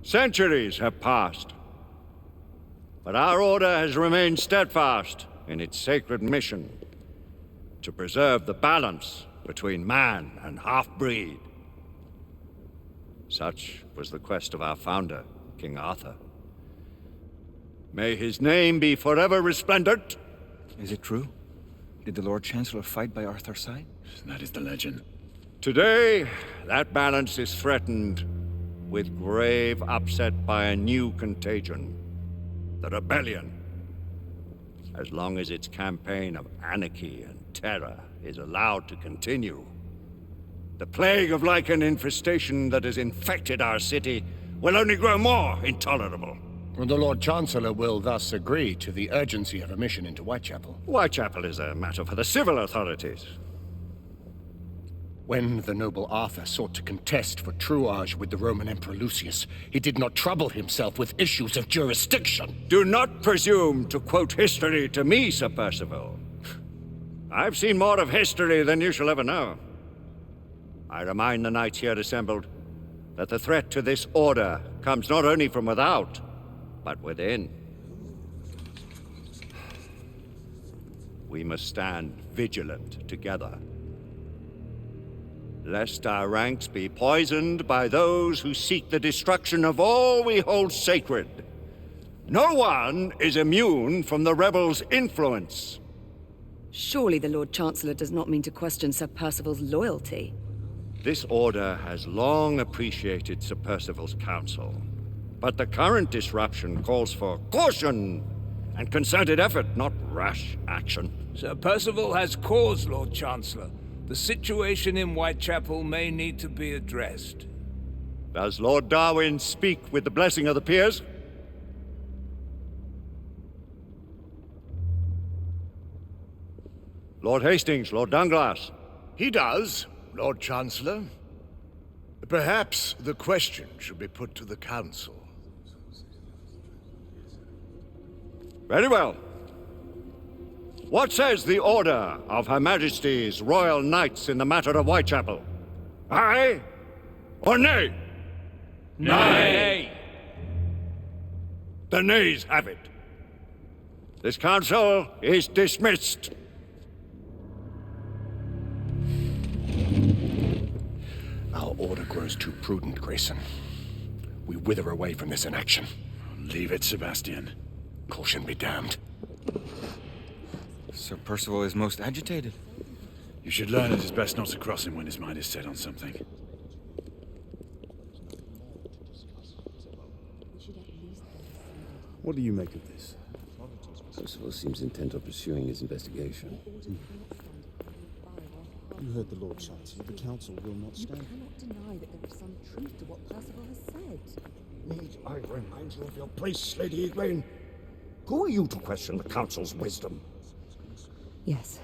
Centuries have passed, but our order has remained steadfast in its sacred mission to preserve the balance between man and half-breed. Such was the quest of our founder, King Arthur. May his name be forever resplendent. Is it true? Did the Lord Chancellor fight by Arthur's side? That is the legend. Today, that balance is threatened with grave upset by a new contagion, the rebellion. As long as its campaign of anarchy and terror is allowed to continue, the plague of lichen infestation that has infected our city will only grow more intolerable. The Lord Chancellor will thus agree to the urgency of a mission into Whitechapel. Whitechapel is a matter for the civil authorities. When the noble Arthur sought to contest for truage with the Roman Emperor Lucius, he did not trouble himself with issues of jurisdiction. Do not presume to quote history to me, Sir Percival. I've seen more of history than you shall ever know. I remind the knights here assembled that the threat to this order comes not only from without, but within. We must stand vigilant together, lest our ranks be poisoned by those who seek the destruction of all we hold sacred. No one is immune from the rebels' influence. Surely the Lord Chancellor does not mean to question Sir Percival's loyalty. This order has long appreciated Sir Percival's counsel, but the current disruption calls for caution and concerted effort, not rash action. Sir Percival has cause, Lord Chancellor. The situation in Whitechapel may need to be addressed. Does Lord Darwin speak with the blessing of the peers? Lord Hastings, Lord Dunglass. He does, Lord Chancellor. Perhaps the question should be put to the Council. Very well. What says the Order of Her Majesty's Royal Knights in the matter of Whitechapel? Aye or nay? Nay! The nays have it. This council is dismissed. Our order grows too prudent, Grayson. We wither away from this inaction. Leave it, Sebastian. Caution be damned. Sir Percival is most agitated. You should learn it is best not to cross him when his mind is set on something. What do you make of this? Percival seems intent on pursuing his investigation. You heard the Lord Chancellor. The Council will not stand. You cannot deny that there is some truth to what Percival has said. Need I remind you of your place, Lady Egwene? Who are you to question the Council's wisdom? Yes,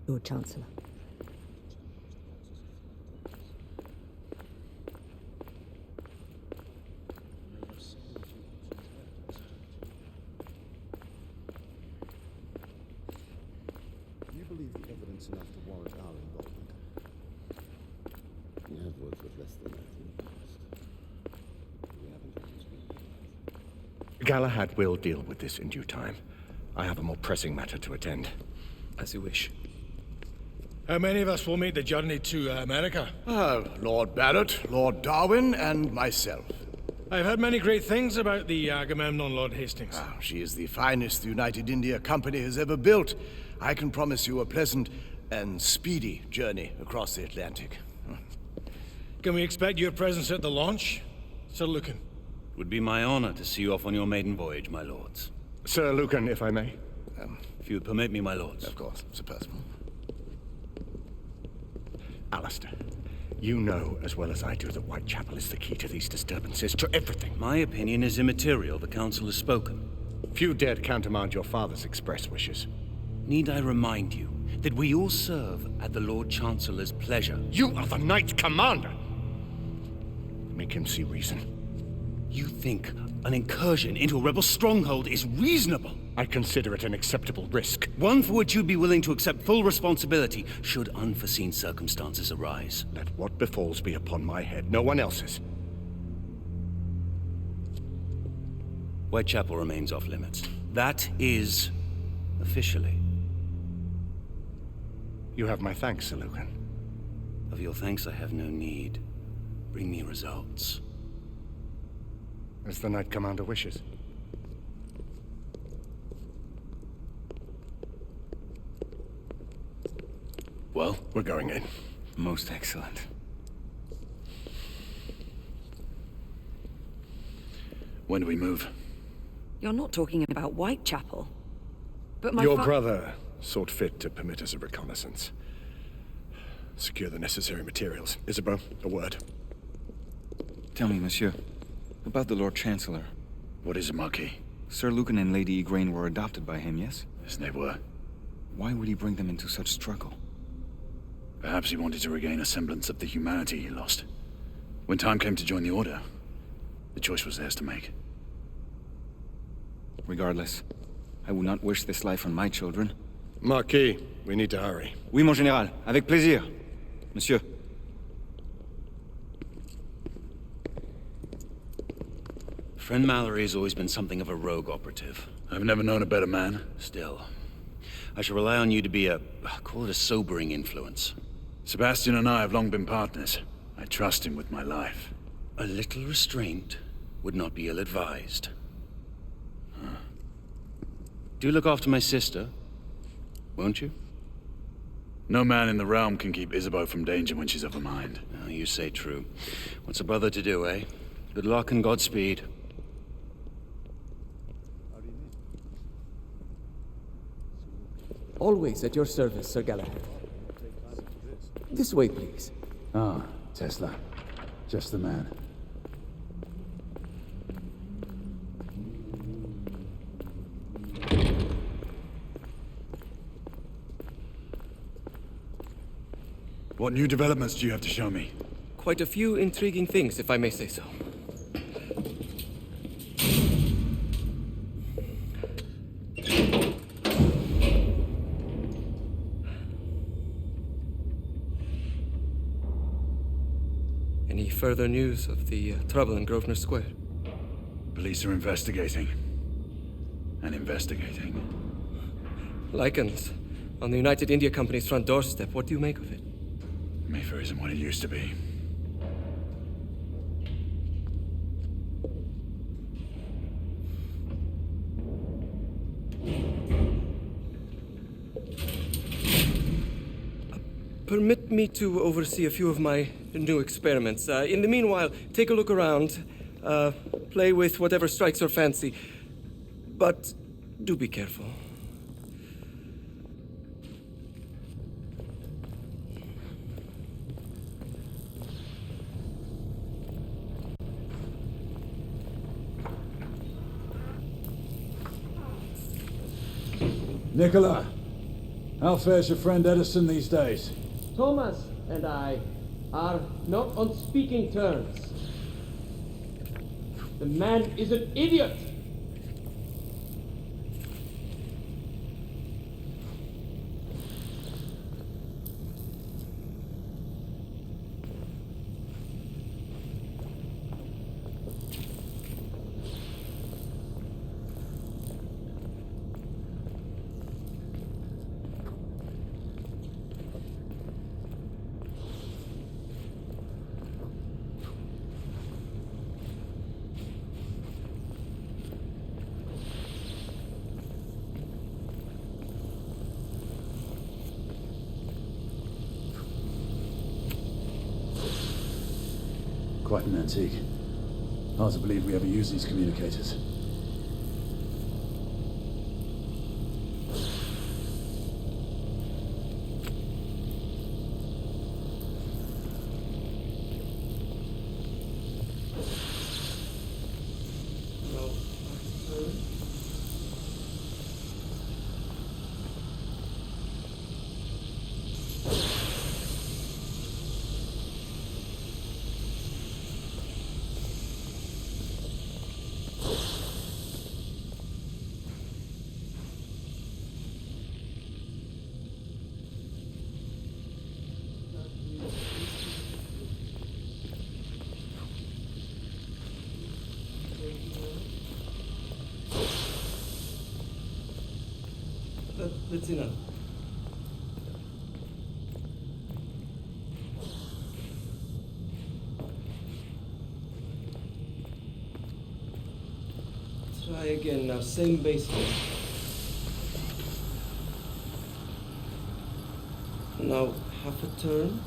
Lord Chancellor. Do you believe the evidence enough to warrant our involvement? We have worked with less than that in the past. We haven't always been. Galahad will deal with this in due time. I have a more pressing matter to attend. As you wish. How many of us will make the journey to America? Lord Barrett, Lord Darwin, and myself. I've heard many great things about the Agamemnon, Lord Hastings. She is the finest the United India Company has ever built. I can promise you a pleasant and speedy journey across the Atlantic. Can we expect your presence at the launch, Sir Lucan? It would be my honor to see you off on your maiden voyage, my lords. Sir Lucan, if I may. If you would permit me, my lords. Of course, Sir Percival. Alistair, you know as well as I do that Whitechapel is the key to these disturbances, to everything. My opinion is immaterial. The Council has spoken. Few dared countermand your father's express wishes. Need I remind you that we all serve at the Lord Chancellor's pleasure? You are the Knight Commander! Make him see reason. You think an incursion into a rebel stronghold is reasonable? I consider it an acceptable risk. One for which you'd be willing to accept full responsibility should unforeseen circumstances arise. Let what befalls be upon my head, no one else's. Whitechapel remains off limits. That is officially. You have my thanks, Sir Lucan. Of your thanks I have no need. Bring me results. As the Knight Commander wishes. Well? We're going in. Most excellent. When do we move? You're not talking about Whitechapel. But my Your brother sought fit to permit us a reconnaissance. Secure the necessary materials. Isabeau, a word. Tell me, monsieur, about the Lord Chancellor. What is it, Marquis? Sir Lucan and Lady Igraine were adopted by him, yes? Yes, they were. Why would he bring them into such struggle? Perhaps he wanted to regain a semblance of the humanity he lost. When time came to join the Order, the choice was theirs to make. Regardless, I would not wish this life on my children. Marquis, we need to hurry. Oui, mon général. Avec plaisir. Monsieur. Friend Mallory has always been something of a rogue operative. I've never known a better man. Still, I shall rely on you to be call it a sobering influence. Sebastian and I have long been partners. I trust him with my life. A little restraint would not be ill-advised. Do look after my sister, won't you? No man in the realm can keep Isabeau from danger when she's of a mind. Oh, you say true. What's a brother to do, eh? Good luck and Godspeed. Always at your service, Sir Galahad. This way, please. Ah, Tesla. Just the man. What new developments do you have to show me? Quite a few intriguing things, if I may say so. Any further news of the trouble in Grosvenor Square? Police are investigating. And investigating. Lycans, on the United India Company's front doorstep. What do you make of it? Mayfair isn't what it used to be. Permit me to oversee a few of my new experiments. In the meanwhile, take a look around. Play with whatever strikes your fancy. But do be careful. Nicola, how fares your friend Edison these days? Thomas and I are not on speaking terms. The man is an idiot! Quite an antique. Hard to believe we ever use these communicators. Let's see now. Try again now, same basement. Now, half a turn.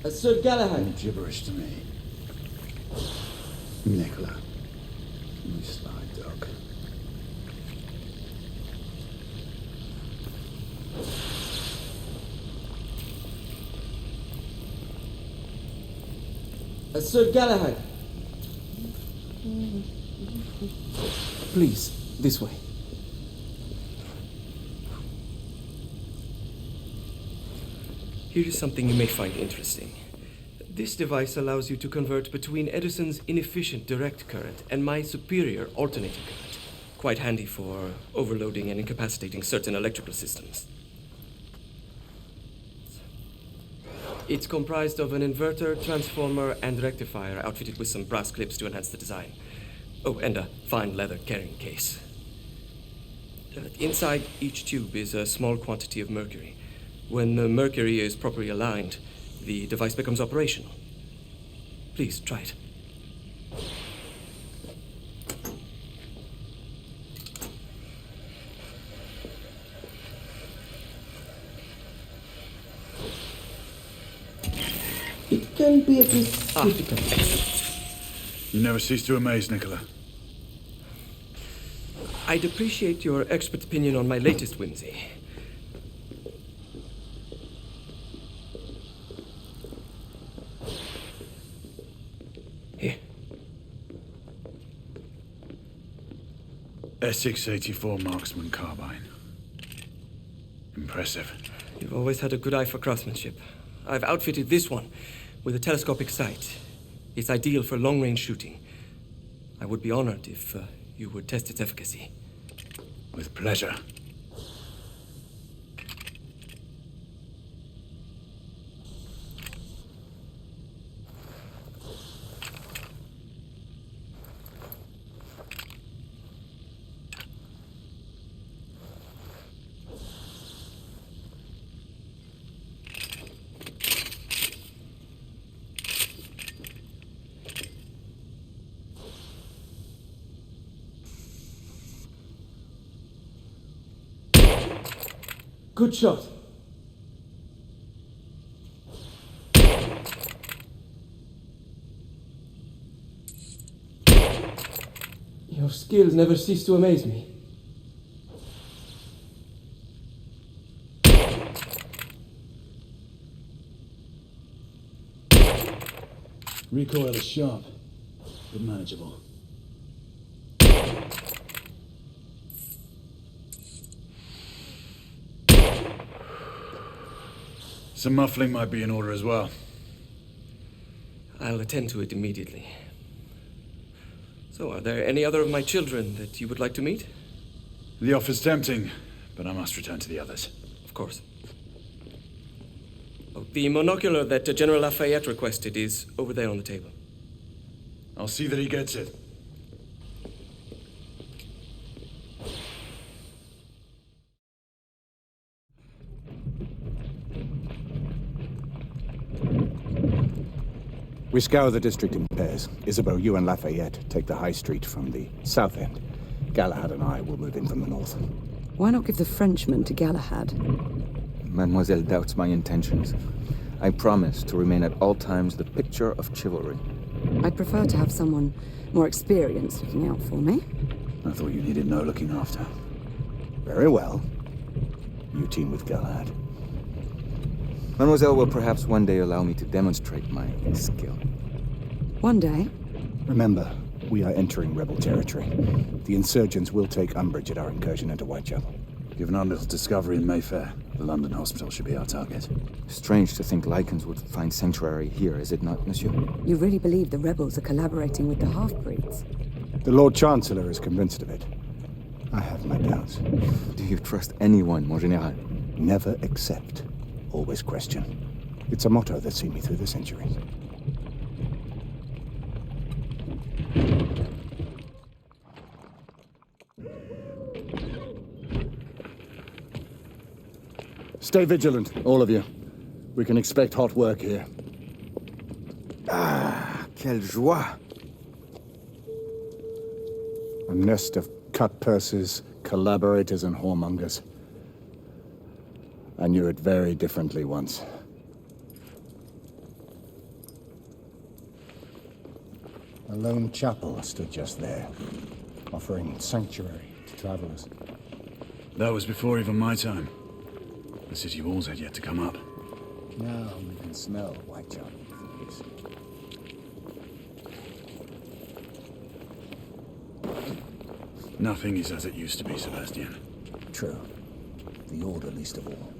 Sir Galahad. Gibberish to me. Nicola. You sly dog. Sir Galahad. Please, this way. Here is something you may find interesting. This device allows you to convert between Edison's inefficient direct current and my superior alternating current. Quite handy for overloading and incapacitating certain electrical systems. It's comprised of an inverter, transformer, and rectifier outfitted with some brass clips to enhance the design. Oh, and a fine leather carrying case. Inside each tube is a small quantity of mercury. When the mercury is properly aligned, the device becomes operational. Please, try it. It can be a bit difficult. You never cease to amaze, Nicola. I'd appreciate your expert opinion on my latest whimsy. Here. S684 Marksman Carbine. Impressive. You've always had a good eye for craftsmanship. I've outfitted this one with a telescopic sight. It's ideal for long-range shooting. I would be honored if you would test its efficacy. With pleasure. Good shot. Your skills never cease to amaze me. Recoil is sharp, but manageable. Some muffling might be in order as well. I'll attend to it immediately. So, are there any other of my children that you would like to meet? The offer's tempting, but I must return to the others. Of course. Oh, the monocular that General Lafayette requested is over there on the table. I'll see that he gets it. We scour the district in pairs. Isabeau, you and Lafayette take the high street from the south end. Galahad and I will move in from the north. Why not give the Frenchman to Galahad? Mademoiselle doubts my intentions. I promise to remain at all times the picture of chivalry. I'd prefer to have someone more experienced looking out for me. I thought you needed no looking after. Very well. You team with Galahad. Mademoiselle will perhaps one day allow me to demonstrate my skill. One day? Remember, we are entering rebel territory. The insurgents will take umbrage at our incursion into Whitechapel. Given our little discovery in Mayfair, the London hospital should be our target. Strange to think Lycans would find sanctuary here, is it not, monsieur? You really believe the rebels are collaborating with the half-breeds? The Lord Chancellor is convinced of it. I have my doubts. Do you trust anyone, mon général? Never accept. Always question. It's a motto that's seen me through the centuries. Stay vigilant, all of you. We can expect hot work here. Ah, quelle joie! A nest of cut purses, collaborators, and whoremongers. I knew it very differently once. A lone chapel stood just there, offering sanctuary to travelers. That was before even my time. The city walls had yet to come up. Now we can smell Whitechapel thieves. Nothing is as it used to be, Sebastian. True. The Order least of all.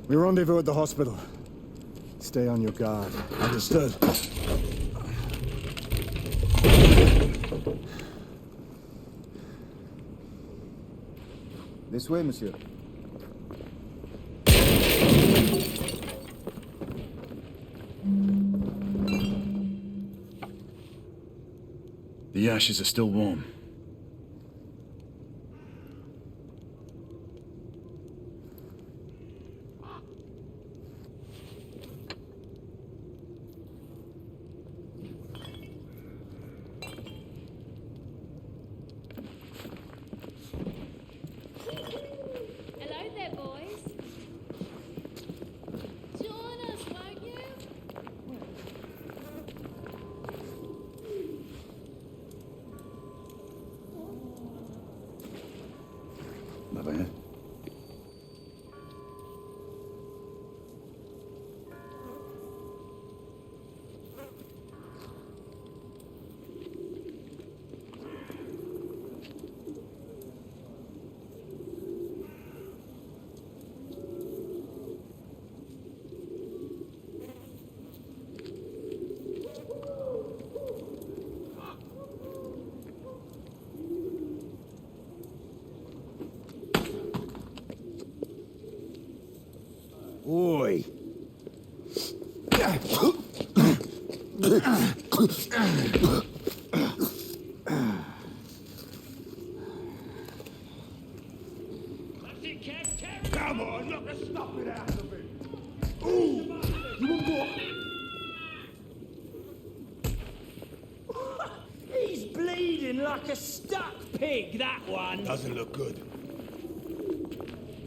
We rendezvous at the hospital. Stay on your guard. Understood. This way, monsieur. The ashes are still warm. Oi! Come on, knock the stuffing out of it! Ooh! You want more? He's bleeding like a stuck pig, that one. Doesn't look good.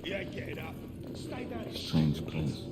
He ain't getting up. Stay down. Strange place.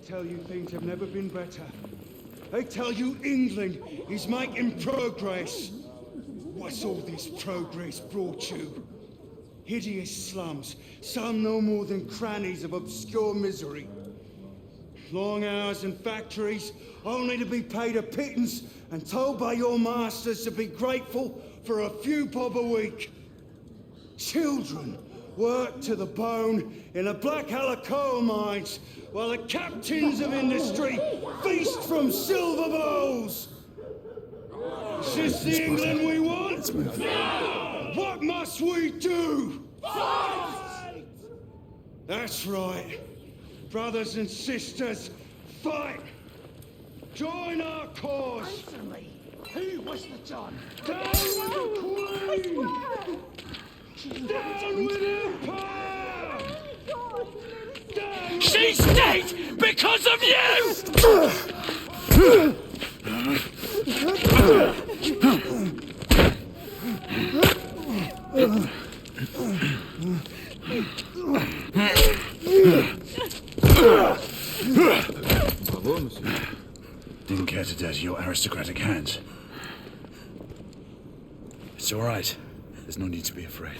Tell you things have never been better. They tell you England is making progress. What's all this progress brought you? Hideous slums, some no more than crannies of obscure misery. Long hours in factories, only to be paid a pittance and told by your masters to be grateful for a few bob a week. Children work to the bone in the Blackhallow coal mines, while the captains of industry feast from silver bowls. Is this the England we want? What must we do? Fight! That's right. Brothers and sisters, fight! Join our cause! Answer me! Who was the John? Down with the Queen! Down with Empire! She's dead because of you! Didn't care to dirty your aristocratic hands. It's all right. There's no need to be afraid.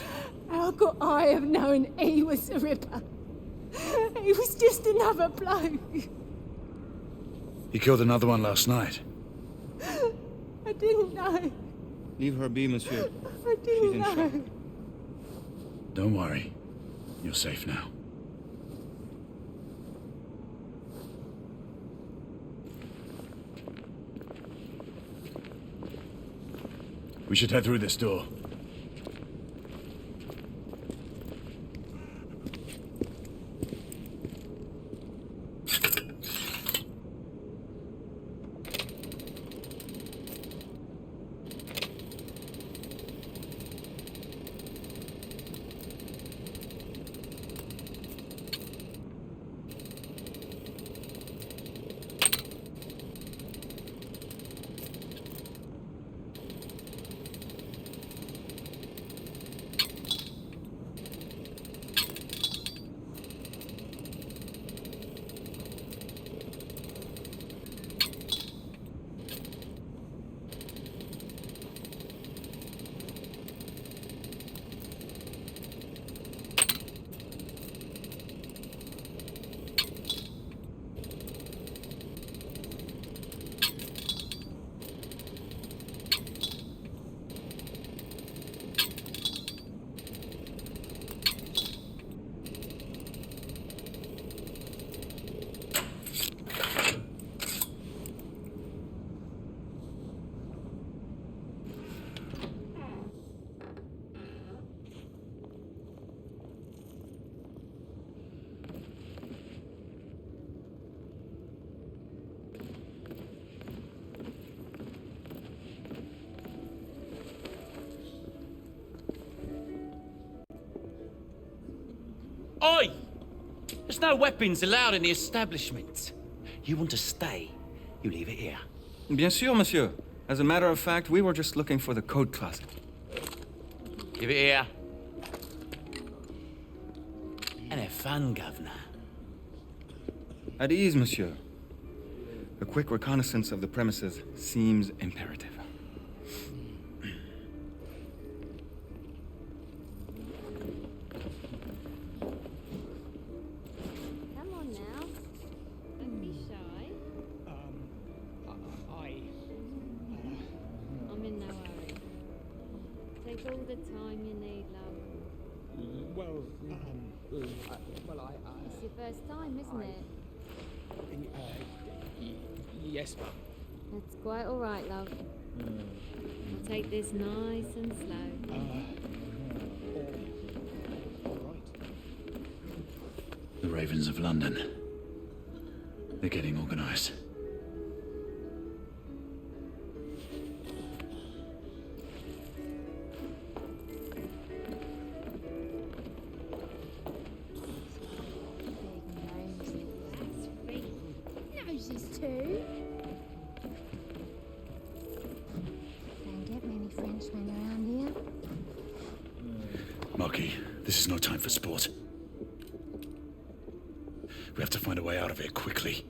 How could I have known he was the Ripper? He was just another bloke. He killed another one last night. I didn't know. Leave her be, monsieur. I didn't She's in know. shock. Don't worry. You're safe now. We should head through this door. Oi! There's no weapons allowed in the establishment. You want to stay, you leave it here. Bien sûr, monsieur. As a matter of fact, we were just looking for the code closet. Give it here. And have fun, governor. At ease, monsieur. A quick reconnaissance of the premises seems imperative. Come on now. Don't be shy. I'm in no hurry. Take all the time you need, love. It's your first time, isn't it? Yes, ma'am. That's quite all right, love. I'll take this nice and slow. The Ravens of London. They're getting organized. Noses too. Don't get many Frenchmen around here. Marquis, this is no time for sport. We have to find a way out of here quickly.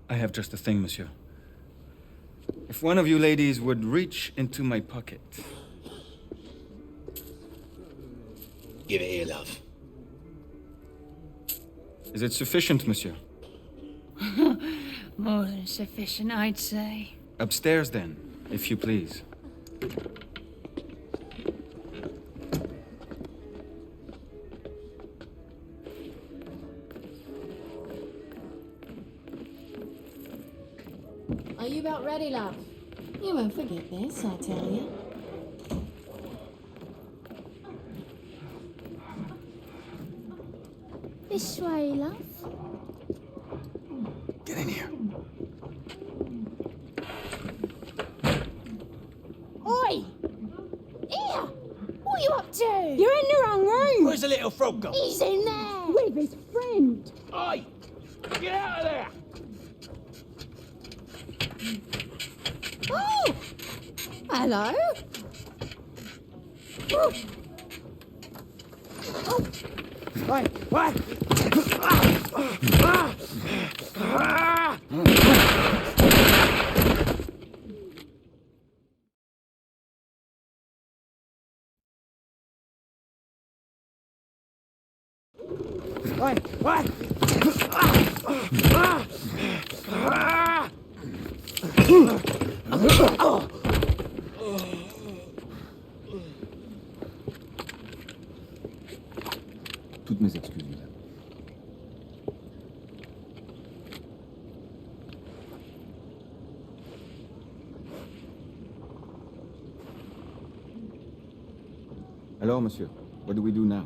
I have just the thing, monsieur. If one of you ladies would reach into my pocket. Give it here, love. Is it sufficient, monsieur? More than sufficient, I'd say. Upstairs, then, if you please. Are you about ready, love? You won't forget this, I tell you. This way, love. Get in here. Oi! Here! What are you up to? You're in the wrong room! Where's the little frog gone? He's in there! With his friend! Oi! Get out of there! Oh! Hello? Oh! Wait! Wait! Toutes mes excuses, madame. Alors, monsieur, what do we do now?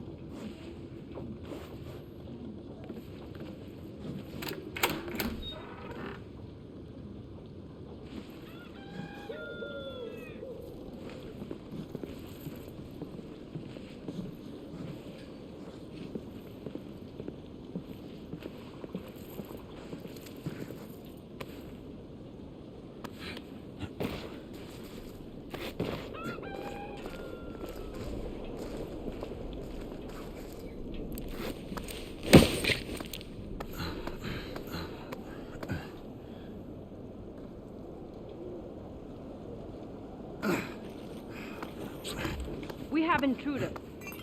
We have intruders.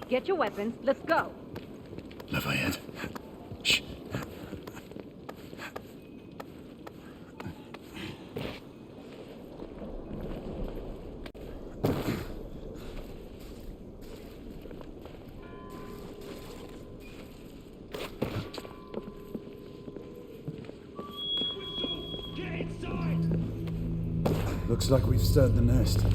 Get your weapons. Let's go. Lafayette. Shh. Looks like we've stirred the nest.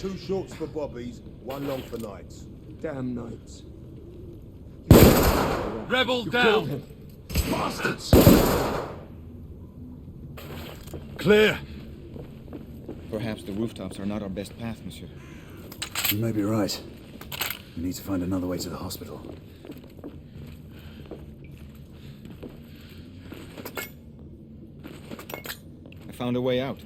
Two shorts for bobbies, one long for nights. Damn nights. Rebel down! Bastards! Clear! Perhaps the rooftops are not our best path, monsieur. You may be right. We need to find another way to the hospital. I found a way out.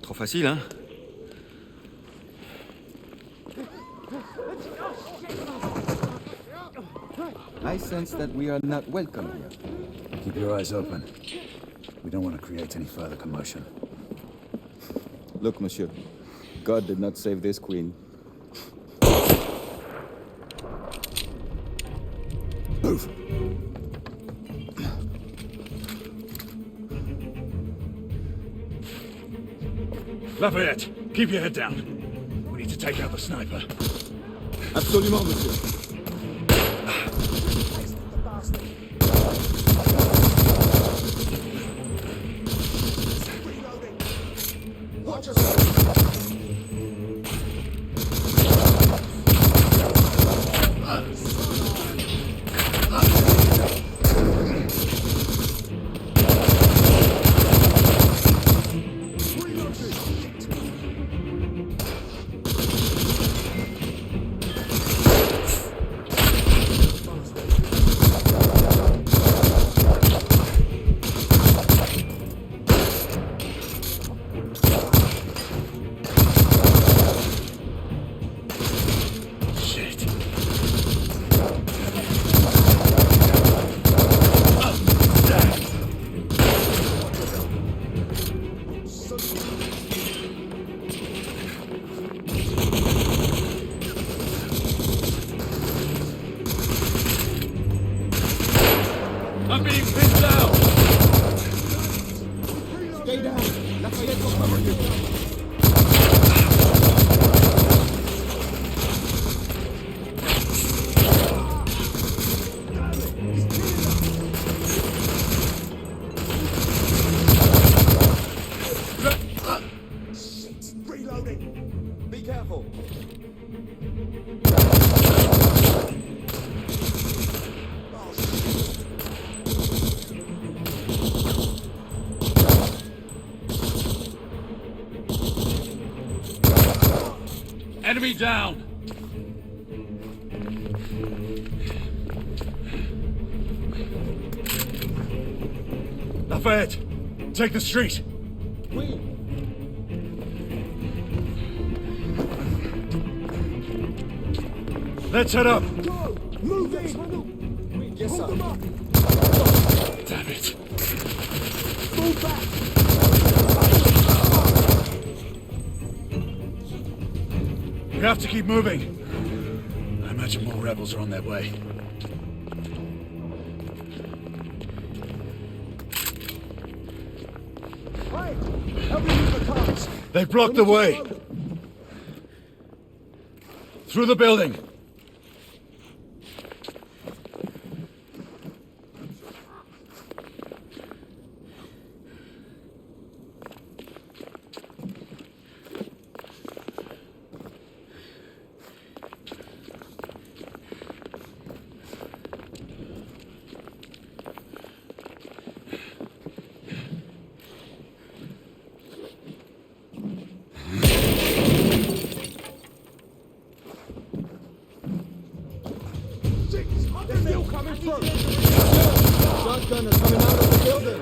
Trop facile, hein? I sense that we are not welcome here. Keep your eyes open. We don't want to create any further commotion. Look, monsieur. God did not save this queen. Move! Lafayette, keep your head down. We need to take out the sniper. Absolument, monsieur. Watch yourself! I'm being pinned down! Stay down! Lafayette will cover you! Reloading! Be careful! Enemy down! Lafayette, take the street! Let's head up! Go! Move in! Yes, Hold sir. them up! Damn it! Move back! We have to keep moving. I imagine more rebels are on their way. Hey! Help me move the cars! They've blocked the way! Through the building! They're still coming through! Shotgunner coming out of the building!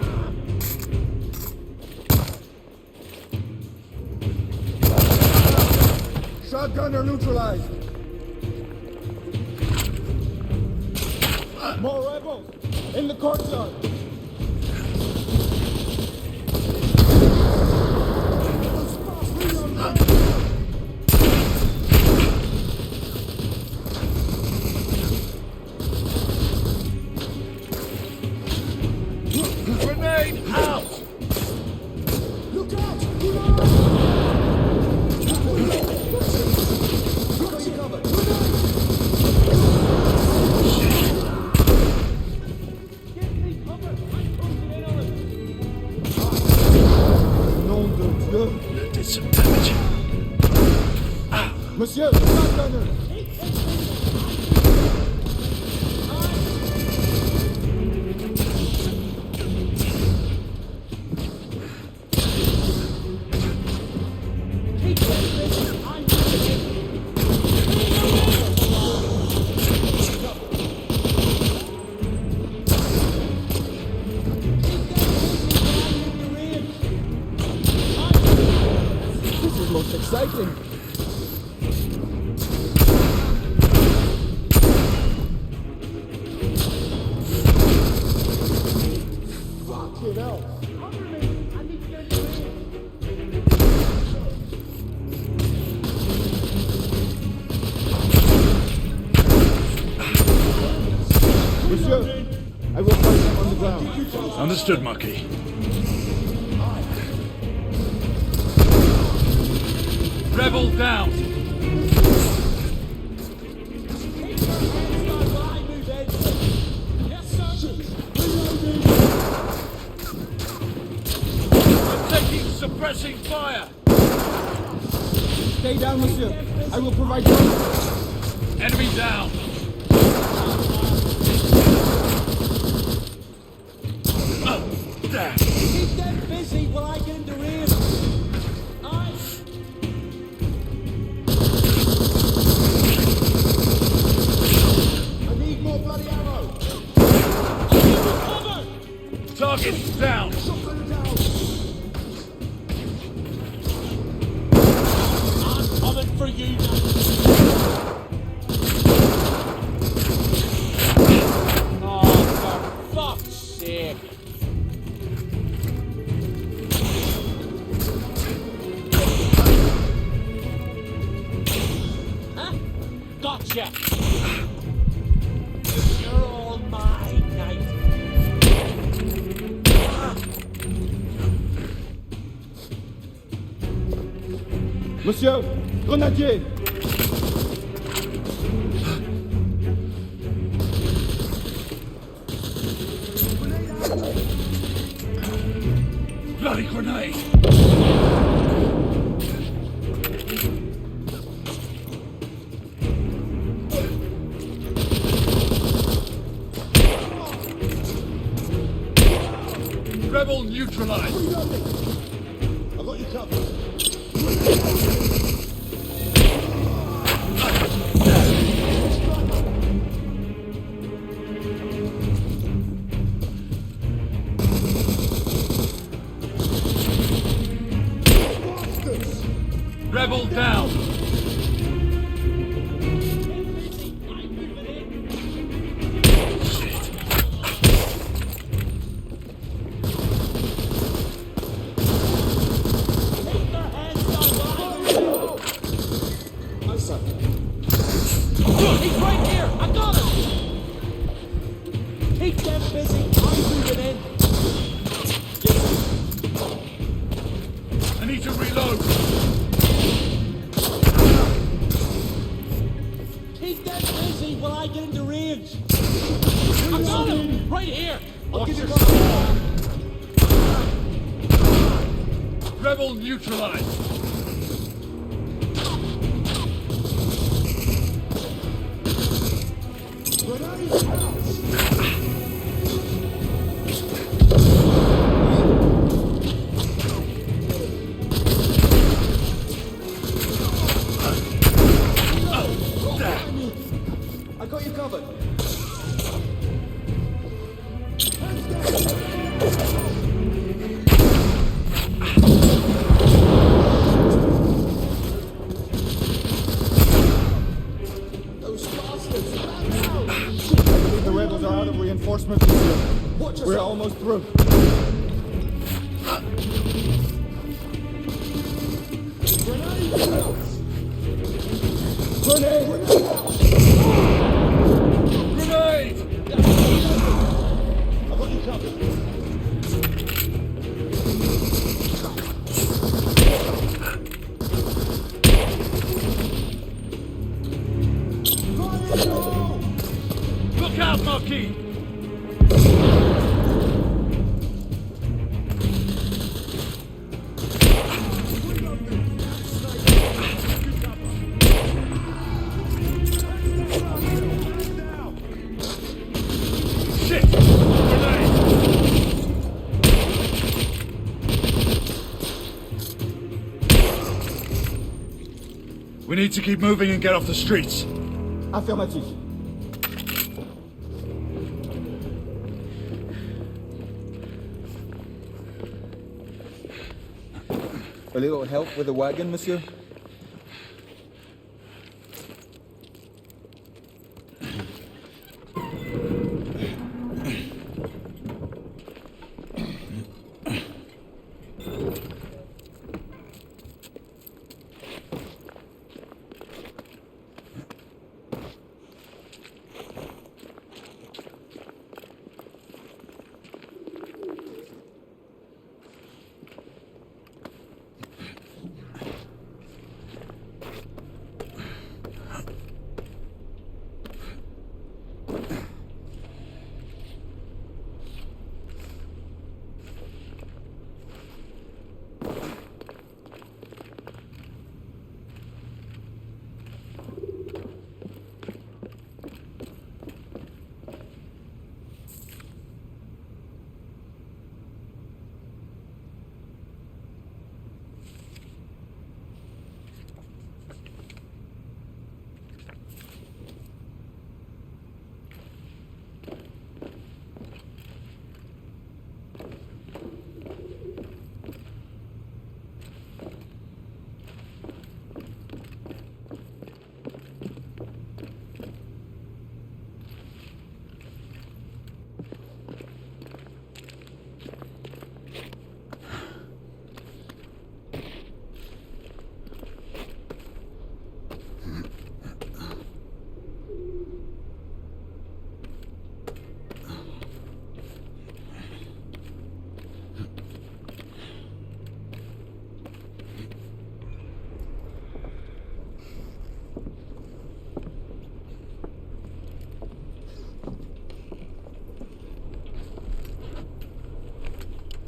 Shotgunner neutralized! More rebels! In the courtyard! Monsieur, shotgunner! This is most exciting. Fucking hell. Monsieur, I will fight them on the ground. Understood, Marquis. Rebel down! I'm taking suppressing fire! Stay down, monsieur. I will provide cover. Enemy down! There! Keep them busy while I get into rear. I need more bloody ammo. Target's down! I'm coming for you Oh, for fuck's sake. Huh? Gotcha! You're all mine, knight. Monsieur, grenadier! Bloody grenade! Rebel neutralized! I got you covered. Rebel down! He's right here! I got him! Keep them busy. I'm moving in. I need to reload! Keep them busy while I get into range. I got him! Right here! Watch your Rebel neutralized! I got you covered. Those bastards! I believe the rebels are out of reinforcements, monsieur. We're almost through. Grenade! Grenade! I got you covered. Look out, Marquis! We need to keep moving and get off the streets. Affirmatif. A little help with the wagon, monsieur?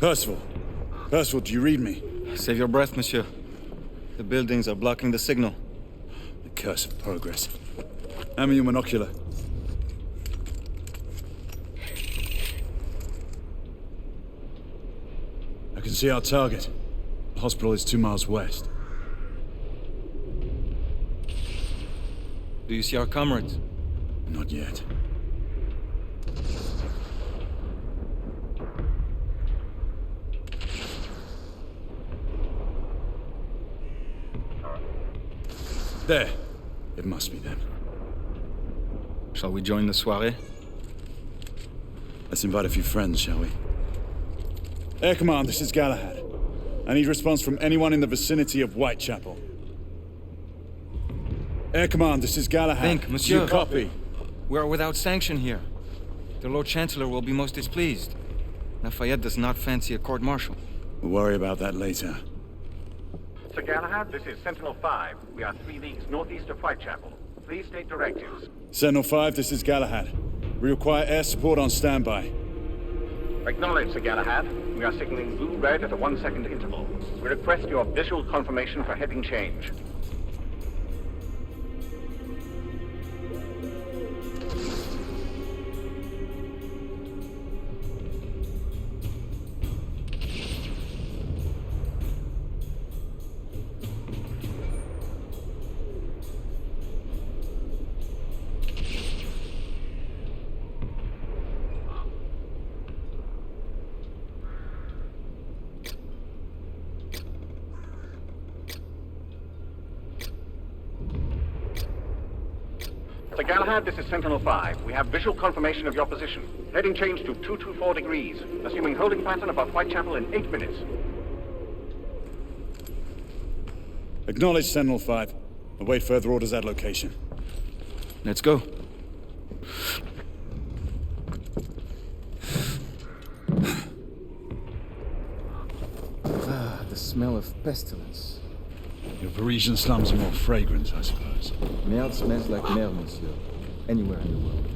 Percival, do you read me? Save your breath, monsieur. The buildings are blocking the signal. The curse of progress. Hand me your monocular. I can see our target. The hospital is 2 miles west. Do you see our comrades? Not yet. There. It must be them. Shall we join the soirée? Let's invite a few friends, shall we? Air Command, this is Galahad. I need response from anyone in the vicinity of Whitechapel. Air Command, this is Galahad. Think, monsieur. You copy? We are without sanction here. The Lord Chancellor will be most displeased. Lafayette does not fancy a court-martial. We'll worry about that later. Sir Galahad, this is Sentinel-5. We are 3 leagues northeast of Whitechapel. Please state directives. Sentinel-5, this is Galahad. We require air support on standby. Acknowledged, Sir Galahad. We are signaling blue-red at a 1-second interval. We request your visual confirmation for heading change. Sir Galahad, this is Sentinel-5. We have visual confirmation of your position. Heading change to 224 degrees, assuming holding pattern above Whitechapel in 8 minutes. Acknowledged, Sentinel-5. Await further orders at location. Let's go. Ah, the smell of pestilence. Your Parisian slums are more fragrant, I suppose. Merde smells like merde, monsieur. Anywhere in the world.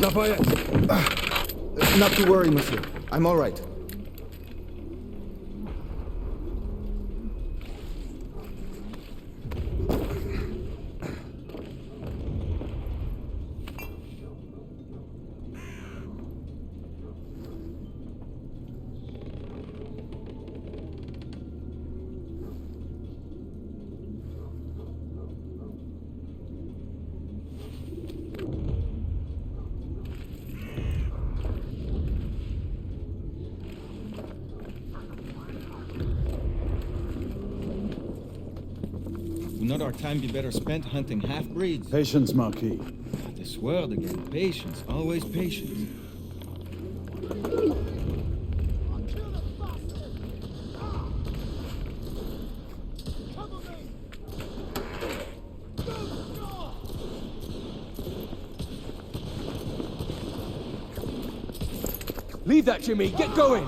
Lafayette! Not to worry, monsieur. I'm all right. not our time be better spent hunting half-breeds? Patience, Marquis. This word again. Patience. Always patience. Leave that, Jimmy. Get going.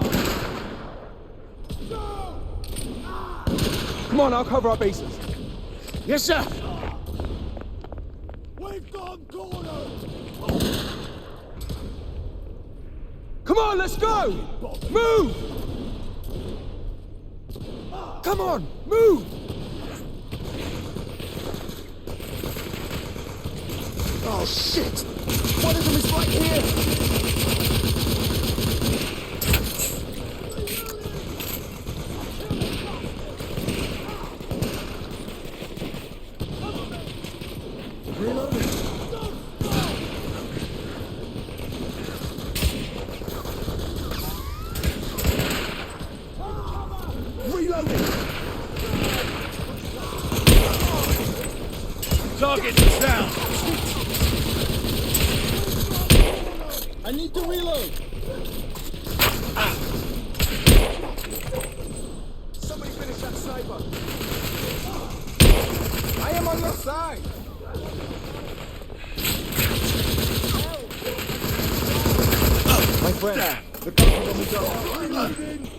Come on, I'll cover our bases. Yes, sir. We've gone cornered! Come on, let's go! Move! Come on, move! Oh, shit! One of them is right here! Target is down! I need to reload! Somebody finish that sniper! I am on your side! My friend, the company is down. Reloading!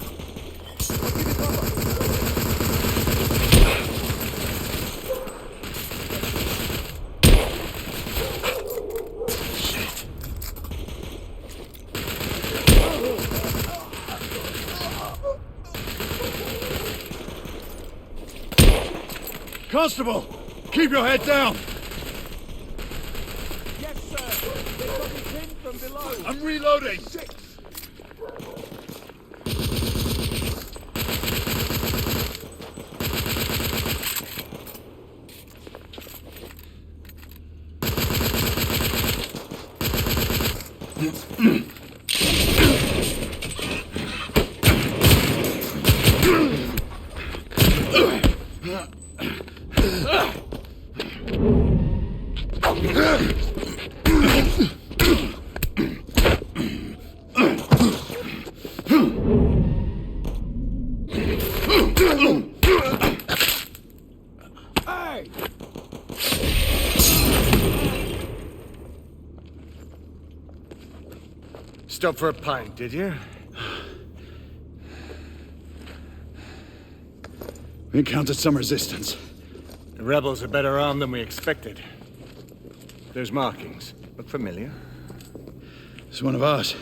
Constable! Keep your head down! Yes, sir! They've got me pinned from below! I'm reloading! Hey! Stop for a pint, did you? We encountered some resistance. The rebels are better armed than we expected. Those markings look familiar. It's one of ours.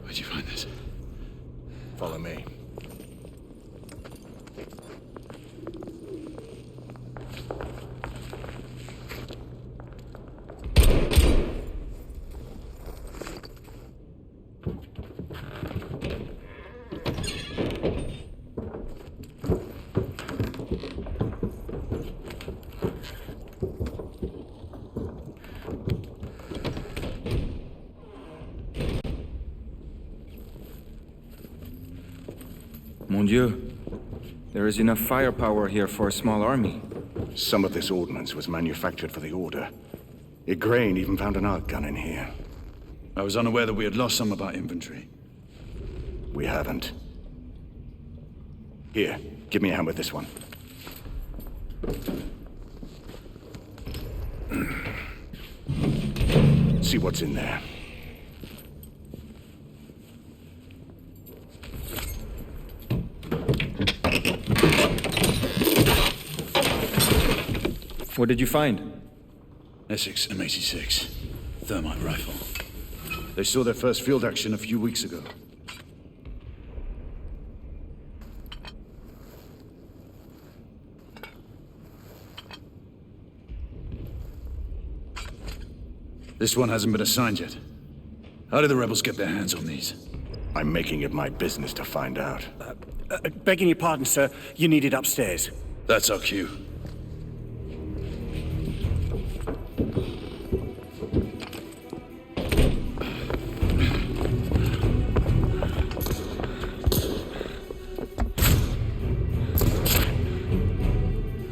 Where'd you find this? Follow me. Mon Dieu. There is enough firepower here for a small army. Some of this ordnance was manufactured for the Order. Igraine even found an arc gun in here. I was unaware that we had lost some of our infantry. We haven't. Here, give me a hand with this one. See what's in there. What did you find? Essex M86. Thermite rifle. They saw their first field action a few weeks ago. This one hasn't been assigned yet. How did the rebels get their hands on these? I'm making it my business to find out. Begging your pardon, sir. You need it upstairs. That's our cue.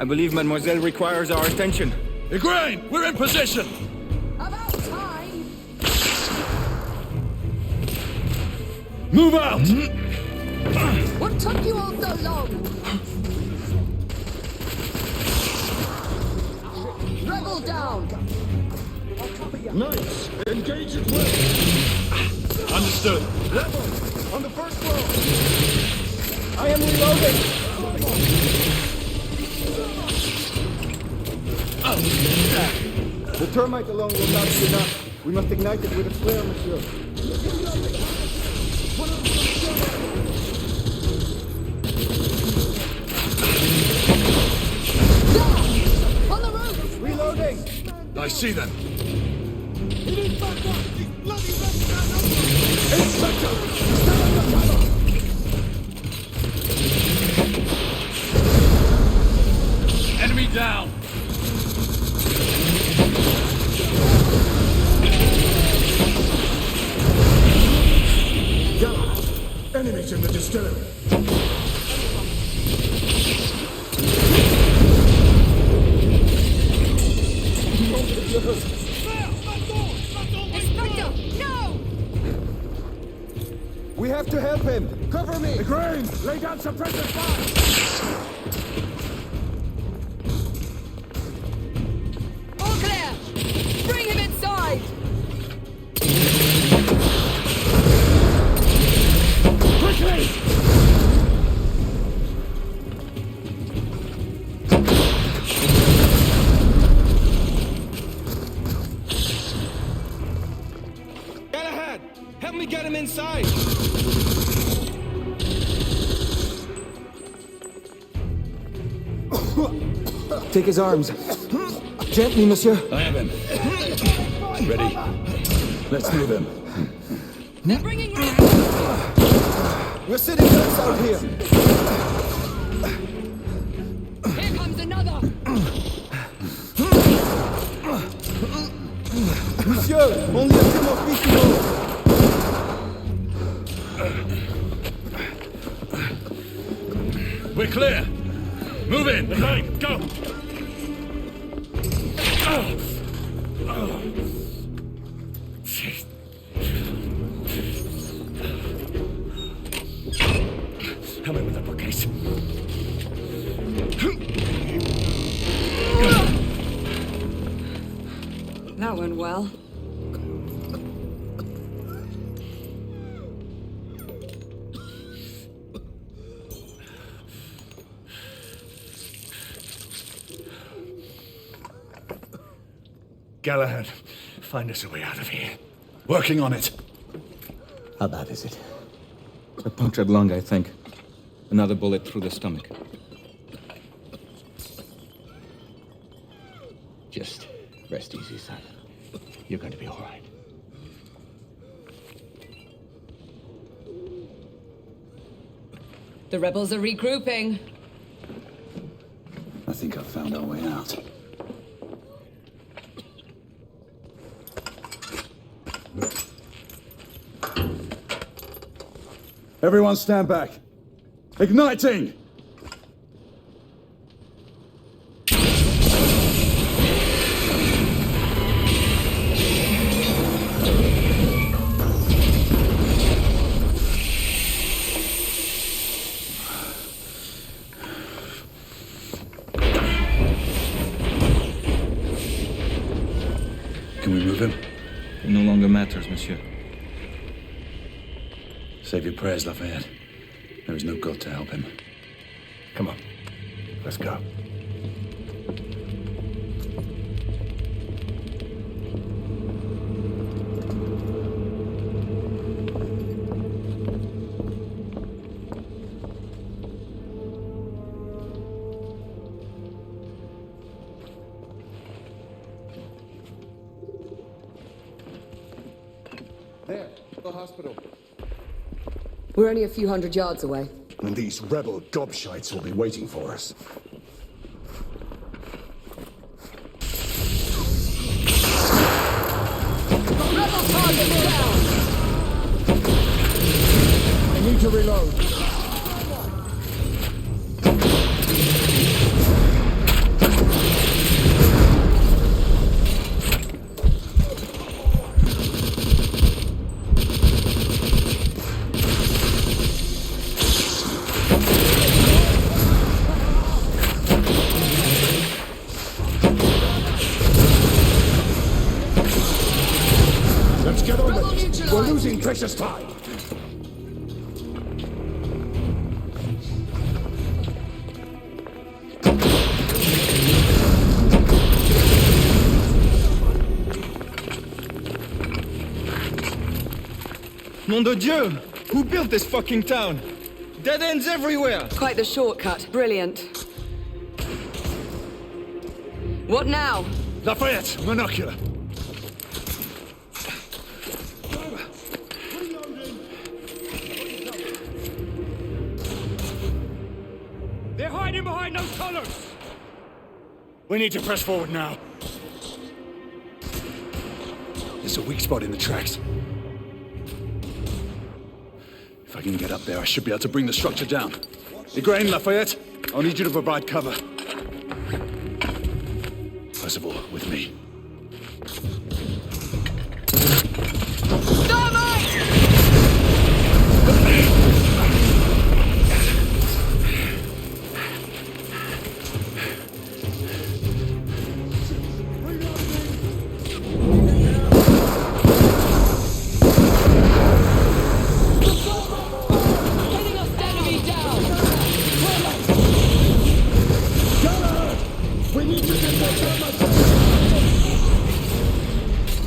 I believe Mademoiselle requires our attention. Igraine, we're in position! About time! Move out! What took you all so long? Rebel down! Knights, engage at will! Understood. Rebel, on the first floor! I am reloading! The termite alone will not be enough. We must ignite it with a flare, monsieur. On the roof! Reloading! I see them. Enemy down! Enemies in the distillery. Inspector, no! We have to help him! Cover me! Igraine, lay down suppressor fire! All clear! Bring him inside! Quickly! Galahad, help me get him inside! Take his arms. Gently, monsieur. I have him. Ready. Let's move him. They're bringing you! We're sitting ducks out here. Here comes another! Monsieur, only a few more feet to go. We're clear. Move in. Igraine, go! Help me with that bookcase. That went well. Galahad, find us a way out of here. Working on it. How bad is it? A punctured lung, I think. Another bullet through the stomach. Just rest easy, son. You're going to be all right. The rebels are regrouping. I think I've found our way out. Everyone stand back. Igniting! Can we move him? It no longer matters, monsieur. Save your prayers, Lafayette. There is no God to help him. Come on. Let's go. There, the hospital. We're only a few hundred yards away. And these rebel gobshites will be waiting for us. Rebel target down! I need to reload. Let's get on with it. We're losing precious time. Nom de Dieu! Who built this fucking town? Dead ends everywhere! Quite the shortcut. Brilliant. What now? Lafayette, monocular. They're hiding behind those columns! We need to press forward now. There's a weak spot in the tracks. If I can get up there, I should be able to bring the structure down. Igraine, Lafayette, I'll need you to provide cover. Percival, with me.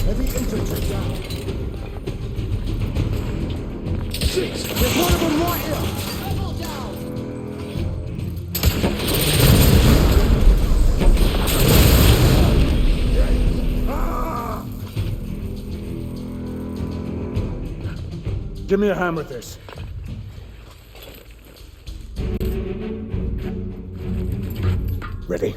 Heavy infantry down. 6! There's one of them right here! Rebel down! Give me a hand with this. Ready?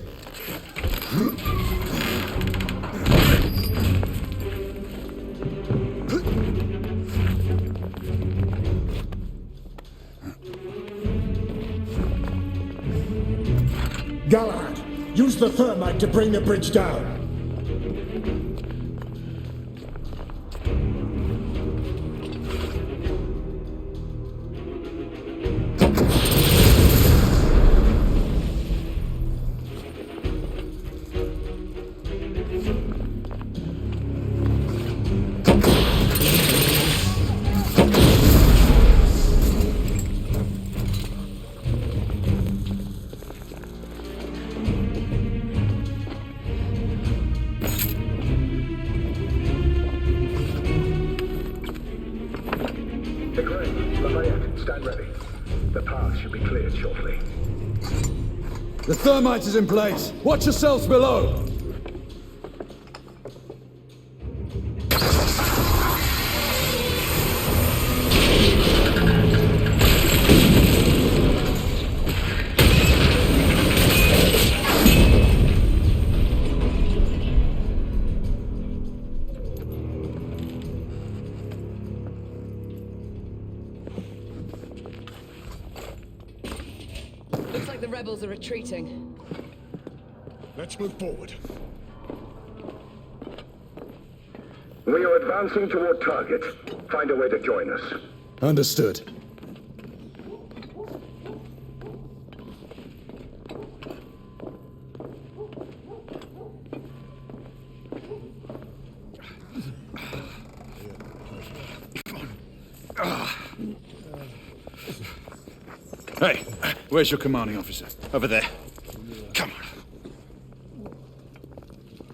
Galahad, use the thermite to bring the bridge down. Lafayette, stand ready. The path should be cleared shortly. The thermite is in place. Watch yourselves below. Looks like the rebels are retreating. Let's move forward. We are advancing toward target. Find a way to join us. Understood. Hey, where's your commanding officer? Over there. Come on.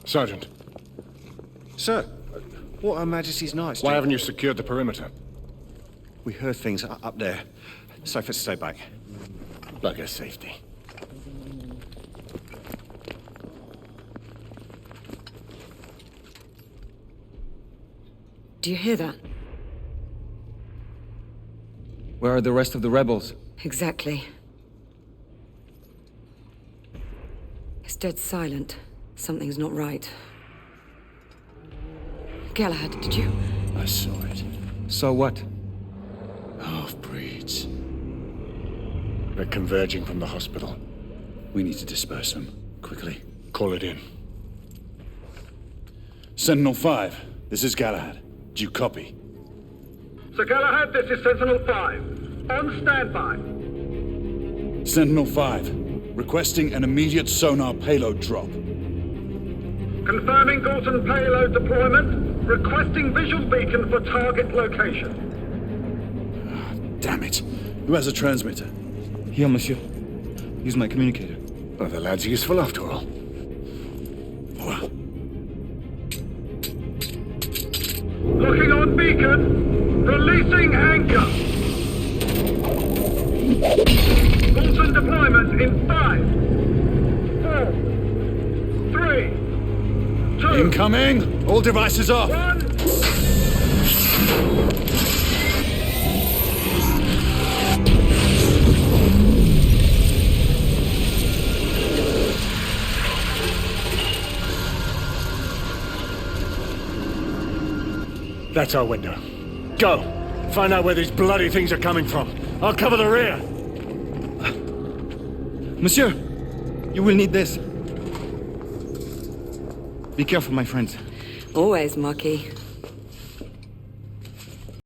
Sergeant. Sir, what Her Majesty's Knights Why do? haven't you secured the perimeter? We heard things up there. Safer to stay back. Bugger safety. Do you hear that? Where are the rest of the rebels? Exactly. It's dead silent. Something's not right. Galahad, did you? I saw it. So what? Half-breeds. They're converging from the hospital. We need to disperse them. Quickly. Call it in. Sentinel-5, this is Galahad. Do you copy? Sir Galahad, this is Sentinel-5. On standby. Sentinel-5, requesting an immediate sonar payload drop. Confirming Galton payload deployment. Requesting visual beacon for target location. Damn it. Who has a transmitter? Here, monsieur. Use my communicator. Well, the lad's useful after all. Looking on beacon. Releasing anchor. Fulton deployment in 5, 4, 3, 2. Incoming! All devices off! 1. That's our window. Go! Find out where these bloody things are coming from. I'll cover the rear! Monsieur! You will need this. Be careful, my friends. Always, Marquis.